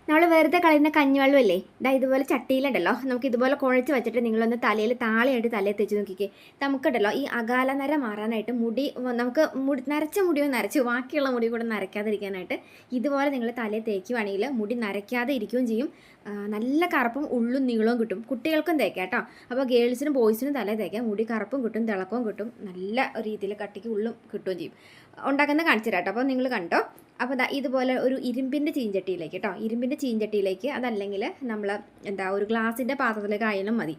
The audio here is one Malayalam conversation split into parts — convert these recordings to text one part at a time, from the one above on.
നമ്മൾ വെറുതെ കളയുന്ന കഞ്ഞിവെള്ളമല്ലേ, ഇതുപോലെ ചട്ടിയിലുണ്ടല്ലോ, നമുക്ക് ഇതുപോലെ കുഴച്ച് വെച്ചിട്ട് നിങ്ങളൊന്ന് തലയിൽ താളിയായിട്ട് തലയിൽ തെച്ച് നോക്കിക്കേ. നമുക്കുണ്ടല്ലോ ഈ അകാല നര മാറാനായിട്ട് നമുക്ക് നരച്ച മുടിയോ നരച്ച് ബാക്കിയുള്ള മുടി കൂടെ നരയ്ക്കാതിരിക്കാനായിട്ട് ഇതുപോലെ നിങ്ങൾ തലയിൽ തേക്കുവാണെങ്കിൽ മുടി നരയ്ക്കാതെ ഇരിക്കുകയും ചെയ്യും. നല്ല കറുപ്പും ഉള്ളും നീളവും കിട്ടും. കുട്ടികൾക്കും തേക്കാം കേട്ടോ. അപ്പോൾ ഗേൾസിനും ബോയ്സിനും തലയിൽ തേക്കാം. മുടി കറുപ്പും കിട്ടും, തിളക്കവും കിട്ടും, നല്ല രീതിയിൽ കട്ടിക്ക് ഉള്ളും കിട്ടുകയും ചെയ്യും. ഉണ്ടാക്കുന്ന കാണിച്ചു തരാം കേട്ടോ. അപ്പോൾ നിങ്ങൾ കണ്ടോ. അപ്പോൾ ഇതുപോലെ ഒരു ഇരുമ്പിൻ്റെ ചീഞ്ചട്ടിയിലേക്ക് കേട്ടോ, ഇരുമ്പിൻ്റെ ചീഞ്ചട്ടിയിലേക്ക്, അതല്ലെങ്കിൽ നമ്മൾ ഒരു ഗ്ലാസിൻ്റെ പാത്രത്തിലേക്ക് ആയാലും മതി.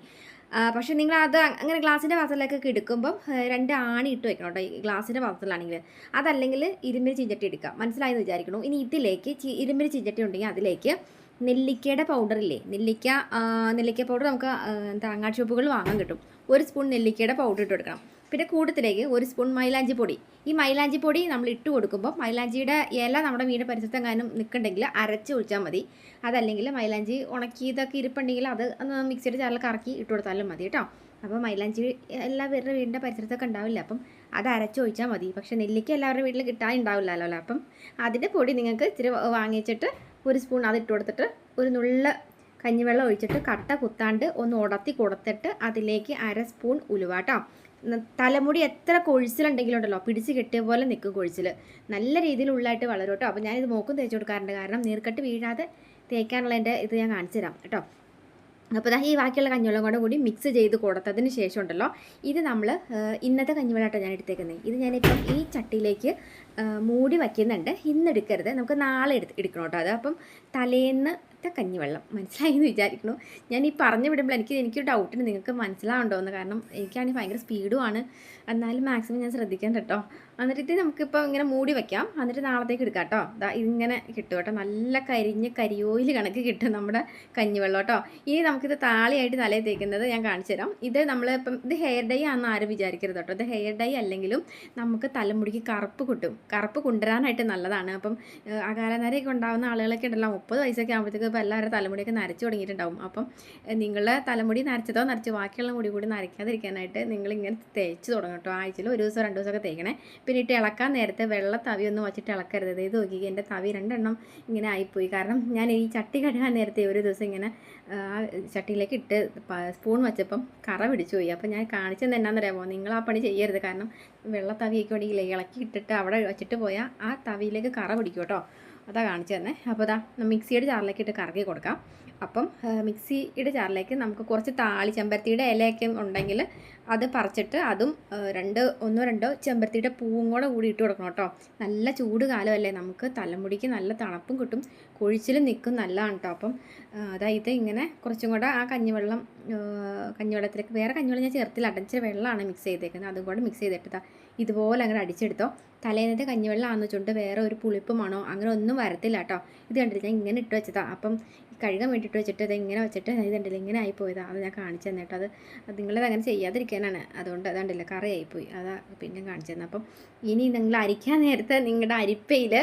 പക്ഷേ നിങ്ങൾ അങ്ങനെ ഗ്ലാസിൻ്റെ പാത്രത്തിലേക്കൊക്കെ എടുക്കുമ്പം 2 ആണി ഇട്ട് വെക്കണം കേട്ടോ, ഈ ഗ്ലാസിൻ്റെ പാത്രത്തിലാണെങ്കിൽ. അതല്ലെങ്കിൽ ഇരുമ്പിൻ്റെ ചീഞ്ചട്ടി എടുക്കുക. മനസ്സിലായെന്ന് വിചാരിക്കണം. ഇനി ഇതിലേക്ക് ഇരുമ്പിൻ്റെ ചീഞ്ചട്ടി ഉണ്ടെങ്കിൽ അതിലേക്ക് നെല്ലിക്കയുടെ പൗഡറില്ലേ, നെല്ലിക്ക പൗഡർ നമുക്ക് അങ്ങാടി ഷോപ്പുകളിൽ വാങ്ങാൻ കിട്ടും. 1 സ്പൂൺ നെല്ലിക്കയുടെ പൗഡർ ഇട്ട് കൊടുക്കണം. പിന്നെ കൂട്ടത്തിലേക്ക് 1 സ്പൂൺ മൈലാഞ്ചി പൊടി. ഈ മൈലാഞ്ചി പൊടി നമ്മൾ ഇട്ട് കൊടുക്കുമ്പോൾ മൈലാഞ്ചിയുടെ ഇല നമ്മുടെ വീടിൻ്റെ പരിസരത്തെങ്ങാനും നിൽക്കുന്നുണ്ടെങ്കിൽ അരച്ച് ഒഴിച്ചാൽ മതി. അതല്ലെങ്കിൽ മൈലാഞ്ചി ഉണക്കിയതൊക്കെ ഇരിപ്പുണ്ടെങ്കിൽ അത് മിക്സിയുടെ ജാറിൽ കറക്കി ഇട്ട് കൊടുത്താലും മതി കേട്ടോ. അപ്പോൾ മൈലാഞ്ചി എല്ലാവരുടെ വീടിൻ്റെ പരിസരത്തൊക്കെ ഉണ്ടാവില്ല, അപ്പം അത് അരച്ച് ഒഴിച്ചാൽ മതി. പക്ഷേ നെല്ലിക്ക എല്ലാവരുടെ വീട്ടിൽ കിട്ടാനുണ്ടാവില്ലല്ലോ അല്ലേ. അപ്പം അതിൻ്റെ പൊടി നിങ്ങൾക്ക് ഇച്ചിരി വാങ്ങിച്ചിട്ട് 1 സ്പൂൺ അത് ഇട്ട് കൊടുത്തിട്ട് ഒരു നുള്ള കഞ്ഞിവെള്ളം ഒഴിച്ചിട്ട് കട്ട കുത്താണ്ട് ഒന്ന് ഉടത്തി കൊടുത്തിട്ട് അതിലേക്ക് 1/2 സ്പൂൺ ഉലുവ കേട്ടോ. തലമുടി എത്ര കൊഴിച്ചിലുണ്ടെങ്കിലും ഉണ്ടല്ലോ, പിടിച്ച് കെട്ടിയ പോലെ നിൽക്കും കൊഴിച്ചിൽ. നല്ല രീതിയിൽ ഉള്ളായിട്ട് വളരും കേട്ടോ. അപ്പോൾ ഞാനിത് മോക്കും തേച്ച് കൊടുക്കാറുണ്ട്, കാരണം നീർക്കെട്ട് വീഴാതെ തേക്കാനുള്ളതിൻ്റെ ഇത് ഞാൻ കാണിച്ചു തരാം കേട്ടോ. അപ്പോൾ ഈ ബാക്കിയുള്ള കഞ്ഞിവെള്ളം കൂടി മിക്സ് ചെയ്ത് കൊടുത്തതിന് ശേഷം ഉണ്ടല്ലോ, ഇത് നമ്മൾ ഇന്നത്തെ കഞ്ഞിവെള്ളമായിട്ടോ ഞാൻ എടുത്തേക്കുന്നത്. ഇത് ഞാനിപ്പം ഈ ചട്ടിയിലേക്ക് മൂടി വയ്ക്കുന്നുണ്ട്. ഇന്ന് എടുക്കരുത്, നമുക്ക് നാളെ എടുക്കണം കേട്ടോ. അത് അപ്പം തലേന്നത്തെ കഞ്ഞിവെള്ളം മനസ്സിലായി എന്ന് വിചാരിക്കുന്നു. ഞാൻ ഈ പറഞ്ഞു വിടുമ്പോൾ എനിക്കൊരു ഡൗട്ടിന് നിങ്ങൾക്ക് മനസ്സിലാവുണ്ടോയെന്ന്, കാരണം എനിക്കാണെങ്കിൽ ഭയങ്കര സ്പീഡുമാണ്. എന്നാലും മാക്സിമം ഞാൻ ശ്രദ്ധിക്കാൻ കേട്ടോ. എന്നിട്ട് നമുക്കിപ്പോൾ ഇങ്ങനെ മൂടി വയ്ക്കാം, എന്നിട്ട് നാളത്തേക്ക് എടുക്കാം കേട്ടോ. ഇതിങ്ങനെ കിട്ടും കേട്ടോ, നല്ല കരിയോയിൽ കണക്ക് കിട്ടും നമ്മുടെ കഞ്ഞിവെള്ളം കേട്ടോ. ഇനി നമുക്കിത് താളിയായിട്ട് തലയിൽ തേക്കുന്നത് ഞാൻ കാണിച്ചു തരാം. ഇത് നമ്മളിപ്പം ഇത് ഹെയർ ഡൈ ആണെന്ന് ആരും വിചാരിക്കരുത് കേട്ടോ. ഇത് ഹെയർ ഡൈ അല്ലെങ്കിലും നമുക്ക് തലമുടിക്ക് കറുപ്പ് കിട്ടും. കറുപ്പ് കൊണ്ടുവരാനായിട്ട് നല്ലതാണ്. അപ്പം അകാലനരയൊക്കെ ഉണ്ടാകുന്ന ആളുകളൊക്കെ ഉണ്ടല്ലോ, 30 വയസ്സൊക്കെ ആകുമ്പോഴത്തേക്ക് ഇപ്പോൾ എല്ലാവരുടെ തലമുടിയൊക്കെ നരച്ചു തുടങ്ങിയിട്ടുണ്ടാവും. അപ്പം നിങ്ങളുടെ തലമുടി നരച്ച് ബാക്കിയുള്ള മുടി കൂടി നരയ്ക്കാതിരിക്കാനായിട്ട് നിങ്ങളിങ്ങനെ തേച്ച് തുടങ്ങും കേട്ടോ. ആഴ്ചയിൽ 1 ദിവസം 2 ദിവസമൊക്കെ തേക്കണേ. പിന്നെ ഇട്ട് ഇളക്കാൻ നേരത്തെ വെള്ള തവി ഒന്നും വച്ചിട്ട് ഇളക്കരുത്. ഇത് നോക്കി, എൻ്റെ തവി 2 എണ്ണം ഇങ്ങനെ ആയിപ്പോയി. കാരണം ഞാൻ ഈ ചട്ടി കഴുകാൻ നേരത്തെ ഒരു ദിവസം ഇങ്ങനെ ചട്ടിയിലേക്ക് ഇട്ട് സ്പൂൺ വെച്ചപ്പം കറ പിടിച്ചു പോയി. അപ്പം ഞാൻ കാണിച്ചത് എന്നാണെന്നറിയാമോ, നിങ്ങൾ ആ പണി ചെയ്യരുത്. കാരണം വെള്ള തവിയൊക്കെ ഉണ്ടെങ്കിൽ ഇളക്കി ഇട്ടിട്ട് അവിടെ വെച്ചിട്ട് പോയാൽ ആ തവിയിലേക്ക് കറ പിടിക്കും കേട്ടോ. അതാ കാണിച്ചു തന്നെ. അപ്പോൾ മിക്സിയുടെ ജാറിലേക്ക് ഇട്ട് കറക്കി കൊടുക്കാം. അപ്പം മിക്സിയുടെ ജാറിലേക്ക് നമുക്ക് കുറച്ച് ചെമ്പരത്തിയുടെ ഇലയൊക്കെ ഉണ്ടെങ്കിൽ അത് പറിച്ചിട്ട് അതും 1-2 ചെമ്പരത്തിയുടെ പൂവും കൂടി ഇട്ട് കൊടുക്കണം കേട്ടോ. നല്ല ചൂട് കാലമല്ലേ, നമുക്ക് തലമുടിക്ക് നല്ല തണുപ്പും കിട്ടും, കൊഴിച്ചിലും നിൽക്കും, നല്ലതാണ് കേട്ടോ. അപ്പം ഇത് ഇങ്ങനെ കുറച്ചും കൂടെ ആ കഞ്ഞിവെള്ളത്തിലേക്ക് വേറെ കഞ്ഞിവെള്ളം ഞാൻ ചേർത്തില്ല, അടച്ച വെള്ളമാണ് മിക്സ് ചെയ്തേക്കുന്നത്. അതും കൂടെ മിക്സ് ചെയ്തിട്ട് ഇതുപോലെ അങ്ങനെ അടിച്ചെടുത്തോ. തലേന്നത്തെ കഞ്ഞിവെള്ളം ആണെന്നുവെച്ചുകൊണ്ട് വേറെ ഒരു പുളിപ്പുമാണോ അങ്ങനെ ഒന്നും വരത്തില്ല കേട്ടോ. ഇത് കണ്ടില്ല, ഞാൻ ഇങ്ങനെ ഇട്ട് വെച്ചതാണ്. അപ്പം കഴുകാൻ വേണ്ടിയിട്ട് വെച്ചിട്ട് ഇത് ഇങ്ങനെ വെച്ചിട്ട് ഇത് കണ്ടില്ല ഇങ്ങനെ ആയിപ്പോയതാണ്. അത് ഞാൻ കാണിച്ചു തന്നെ കേട്ടോ. അത് നിങ്ങളത് അങ്ങനെ ചെയ്യാതിരിക്കാനാണ്. അതുകൊണ്ട് അതുകൊണ്ടില്ല, കറിയായിപ്പോയി, അതാ പിന്നെ കാണിച്ചു തന്നെ. അപ്പം ഇനി നിങ്ങൾ അരിക്കാൻ നേരത്തെ നിങ്ങളുടെ അരിപ്പയിൽ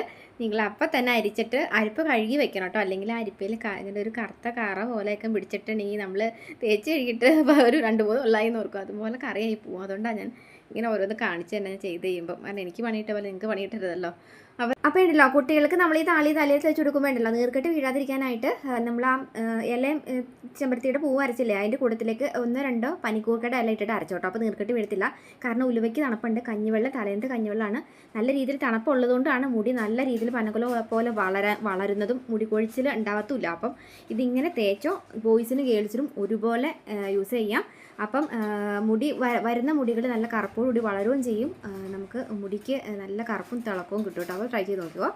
നിങ്ങൾ അപ്പം തന്നെ അരിച്ചിട്ട് അരിപ്പ് കഴുകി വെക്കണം കേട്ടോ. അല്ലെങ്കിൽ ആ അരിപ്പയിൽ ഇങ്ങനെ ഒരു കറുത്ത കറ പോലെയൊക്കെ പിടിച്ചിട്ടുണ്ടെങ്കിൽ നമ്മൾ തേച്ച് കഴുകിയിട്ട് ഒരു 2-3 കൊല്ലായി ഓർക്കും, അതുപോലെ കറിയായി പോകും. അതുകൊണ്ടാണ് ഞാൻ ഇങ്ങനെ ഓരോന്ന് കാണിച്ച് തന്നെ ചെയ്ത് കഴിയുമ്പം. കാരണം എനിക്ക് പണിയിട്ട പോലെ നിങ്ങൾക്ക് പണിയിട്ടരുതല്ലോ. അപ്പോൾ ഉണ്ടല്ലോ, കുട്ടികൾക്ക് നമ്മൾ ഈ തലയിൽ തേച്ച് കൊടുക്കുമ്പോൾ ഉണ്ടല്ലോ, നീർക്കെട്ട് വീഴാതിരിക്കാനായിട്ട് നമ്മൾ ആ ഇലയും ചെമ്പരത്തിയുടെ പൂവ് അരച്ചില്ലേ, അതിൻ്റെ കൂട്ടത്തിലേക്ക് 1-2 പനിക്കൂർക്കയുടെ ഇല ഇട്ടിട്ട് അരച്ചോട്ടോ. അപ്പോൾ നീർക്കെട്ട് വീഴത്തില്ല. കാരണം ഉലുവയ്ക്ക് തണുപ്പുണ്ട്. തലേന്നത്തെ കഞ്ഞിവെള്ളമാണ്. നല്ല രീതിയിൽ തണുപ്പുള്ളതുകൊണ്ടാണ് മുടി നല്ല രീതിയിൽ പനക്കുല പോലെ വളരുന്നതും മുടി കൊഴിച്ചിൽ ഉണ്ടാകത്തുമില്ല. അപ്പം ഇതിങ്ങനെ തേച്ചോ ബോയ്സിനും ഗേൾസിനും ഒരുപോലെ യൂസ് ചെയ്യാം. അപ്പം വരുന്ന മുടികൾ നല്ല കറുപ്പോടുകൂടി വളരുകയും ചെയ്യും. നമുക്ക് മുടിക്ക് നല്ല കറുപ്പും തിളക്കവും കിട്ടും കേട്ടോ. അപ്പോൾ ട്രൈ ചെയ്ത് നോക്കുക.